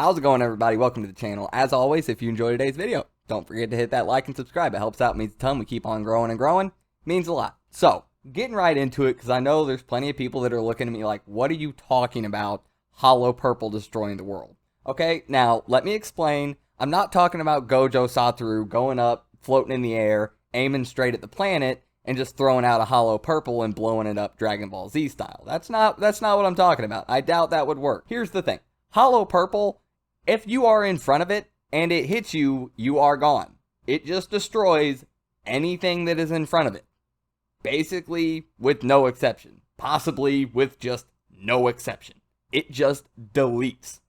How's it going, everybody? Welcome to the channel. As always, if you enjoyed today's video, don't forget to hit that like and subscribe. It helps out, means a ton. We keep on growing and growing. Means a lot. So, getting right into it, because I know there's plenty of people that are looking at me like, what are you talking about? Hollow Purple destroying the world. Okay, now, let me explain. I'm not talking about Gojo Satoru going up, floating in the air, aiming straight at the planet, and just throwing out a Hollow Purple and blowing it up Dragon Ball Z style. That's not what I'm talking about. I doubt that would work. Here's the thing. Hollow Purple, if you are in front of it and it hits you, you are gone. It just destroys anything that is in front of it. Basically, with no exception. Possibly with just no exception. It just deletes.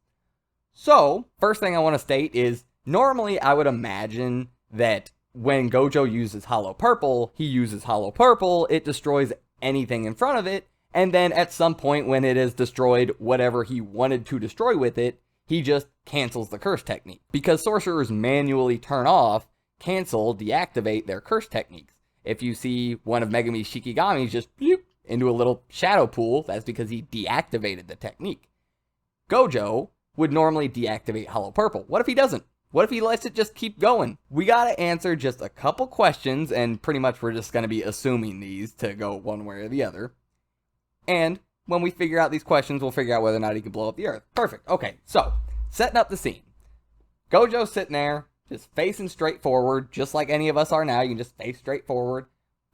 So, first thing I want to state is, normally I would imagine that when Gojo uses Hollow Purple, he uses Hollow Purple, it destroys anything in front of it, and then at some point when it has destroyed whatever he wanted to destroy with it, he just cancels the curse technique. Because sorcerers manually turn off, cancel, deactivate their curse techniques. If you see one of Megami's Shikigamis just bloop into a little shadow pool, that's because he deactivated the technique. Gojo would normally deactivate Hollow Purple. What if he doesn't? What if he lets it just keep going? We gotta answer just a couple questions, and pretty much we're just gonna be assuming these to go one way or the other. And when we figure out these questions, we'll figure out whether or not he can blow up the earth. Perfect. Okay, so, setting up the scene. Gojo's sitting there, just facing straight forward, just like any of us are now. You can just face straight forward.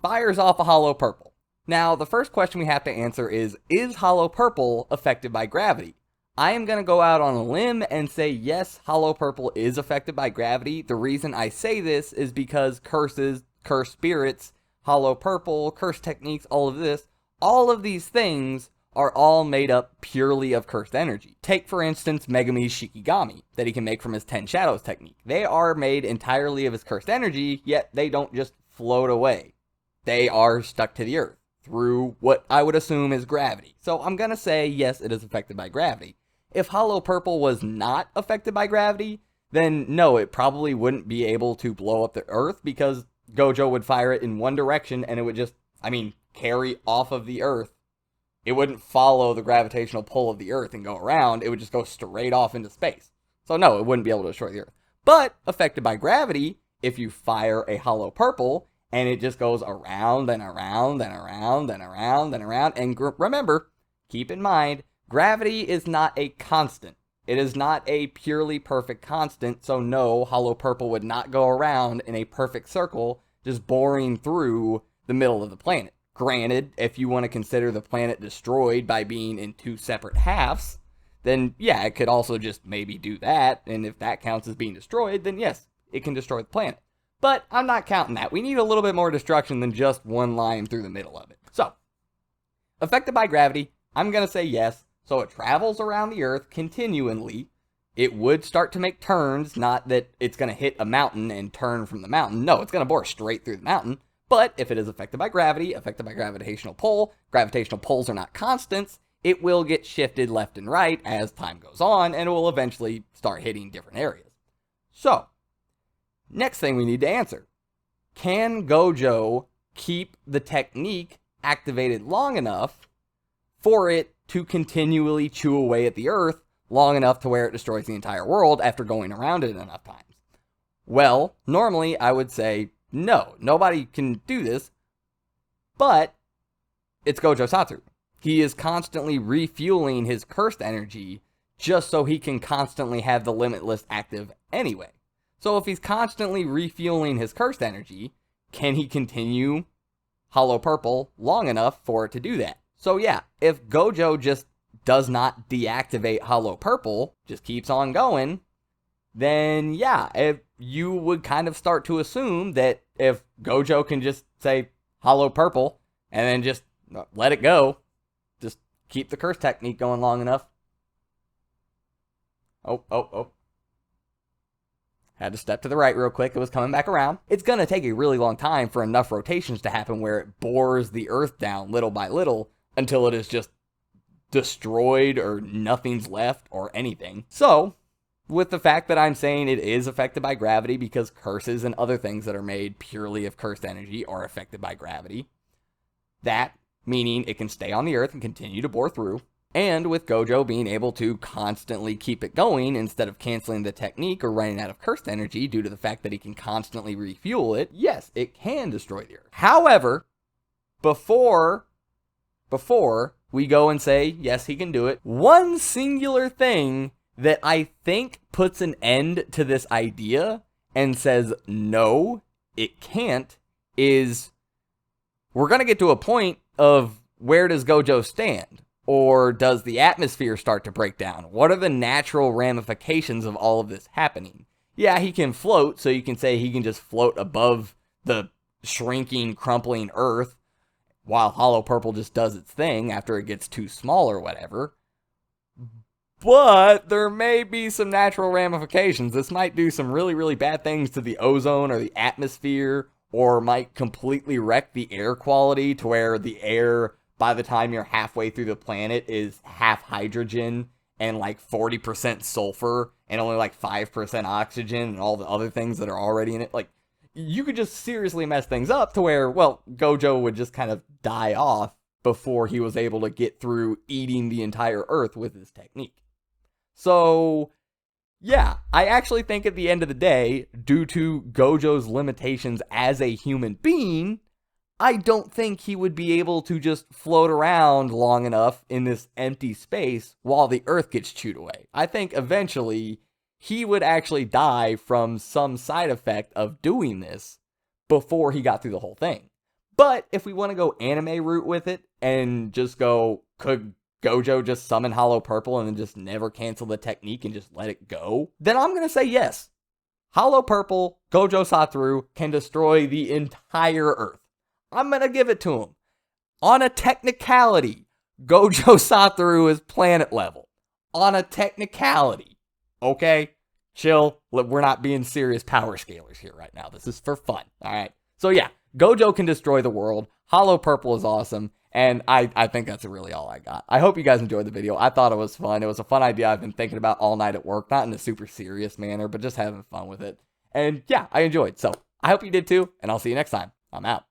Fires off a Hollow Purple. Now, the first question we have to answer is Hollow Purple affected by gravity? I am going to go out on a limb and say yes, Hollow Purple is affected by gravity. The reason I say this is because curses, cursed spirits, Hollow Purple, curse techniques, all of these things are all made up purely of cursed energy. Take, for instance, Megami's Shikigami that he can make from his 10 Shadows technique. They are made entirely of his cursed energy, yet they don't just float away. They are stuck to the earth through what I would assume is gravity. So I'm going to say yes, it is affected by gravity. If Hollow Purple was not affected by gravity, then no, it probably wouldn't be able to blow up the earth because Gojo would fire it in one direction and it would just, carry off of the earth. It wouldn't follow the gravitational pull of the earth and go around. It would just go straight off into space. So no, it wouldn't be able to destroy the earth. But affected by gravity, if you fire a Hollow Purple and it just goes around and around and around and around and around. And remember, keep in mind, gravity is not a constant. It is not a purely perfect constant, so no, Hollow Purple would not go around in a perfect circle, just boring through the middle of the planet. Granted, if you want to consider the planet destroyed by being in two separate halves, then yeah, it could also just maybe do that, and if that counts as being destroyed, then yes, it can destroy the planet. But I'm not counting that. We need a little bit more destruction than just one line through the middle of it. So, affected by gravity, I'm going to say yes. So it travels around the earth continually. It would start to make turns, not that it's going to hit a mountain and turn from the mountain. No, it's going to bore straight through the mountain. But if it is affected by gravity, affected by gravitational pull, gravitational pulls are not constants, it will get shifted left and right as time goes on, and it will eventually start hitting different areas. So, next thing we need to answer. Can Gojo keep the technique activated long enough for it to continually chew away at the earth long enough to where it destroys the entire world after going around it enough times? Well, normally I would say no, nobody can do this, but it's Gojo Satoru. He is constantly refueling his cursed energy just so he can constantly have the Limitless active anyway. So if he's constantly refueling his cursed energy, can he continue Hollow Purple long enough for it to do that? So yeah, if Gojo just does not deactivate Hollow Purple, just keeps on going, then yeah, if you would kind of start to assume that if Gojo can just say Hollow Purple and then just let it go, just keep the curse technique going long enough. Oh. Had to step to the right real quick. It was coming back around. It's going to take a really long time for enough rotations to happen where it bores the earth down little by little until it is just destroyed or nothing's left or anything. So, with the fact that I'm saying it is affected by gravity because curses and other things that are made purely of cursed energy are affected by gravity, that meaning it can stay on the earth and continue to bore through, And with Gojo being able to constantly keep it going instead of canceling the technique or running out of cursed energy due to the fact that he can constantly refuel it, yes, it can destroy the Earth. However, before we go and say, yes, he can do it, one singular thing that I think puts an end to this idea and says, no, it can't, is we're going to get to a point of where does Gojo stand? Or does the atmosphere start to break down? What are the natural ramifications of all of this happening? Yeah, he can float, so you can say he can just float above the shrinking, crumpling Earth while Hollow Purple just does its thing after it gets too small or whatever. But there may be some natural ramifications. This might do some really, really bad things to the ozone or the atmosphere, or might completely wreck the air quality to where the air, by the time you're halfway through the planet, is half hydrogen and like 40% sulfur and only like 5% oxygen and all the other things that are already in it. Like, you could just seriously mess things up to where, well, Gojo would just kind of die off before he was able to get through eating the entire Earth with his technique. So, yeah, I actually think at the end of the day, due to Gojo's limitations as a human being, I don't think he would be able to just float around long enough in this empty space while the Earth gets chewed away. I think eventually he would actually die from some side effect of doing this before he got through the whole thing. But if we want to go anime route with it and just go, could Gojo just summon Hollow Purple and then just never cancel the technique and just let it go? Then I'm going to say yes. Hollow Purple, Gojo Satoru, can destroy the entire Earth. I'm going to give it to him. On a technicality, Gojo Satoru is planet level. On a technicality. Okay? Chill. We're not being serious power scalers here right now. This is for fun. Alright? So yeah, Gojo can destroy the world. Hollow Purple is awesome. And I think that's really all I got. I hope you guys enjoyed the video. I thought it was fun. It was a fun idea I've been thinking about all night at work. Not in a super serious manner, but just having fun with it. And yeah, I enjoyed. So I hope you did too. And I'll see you next time. I'm out.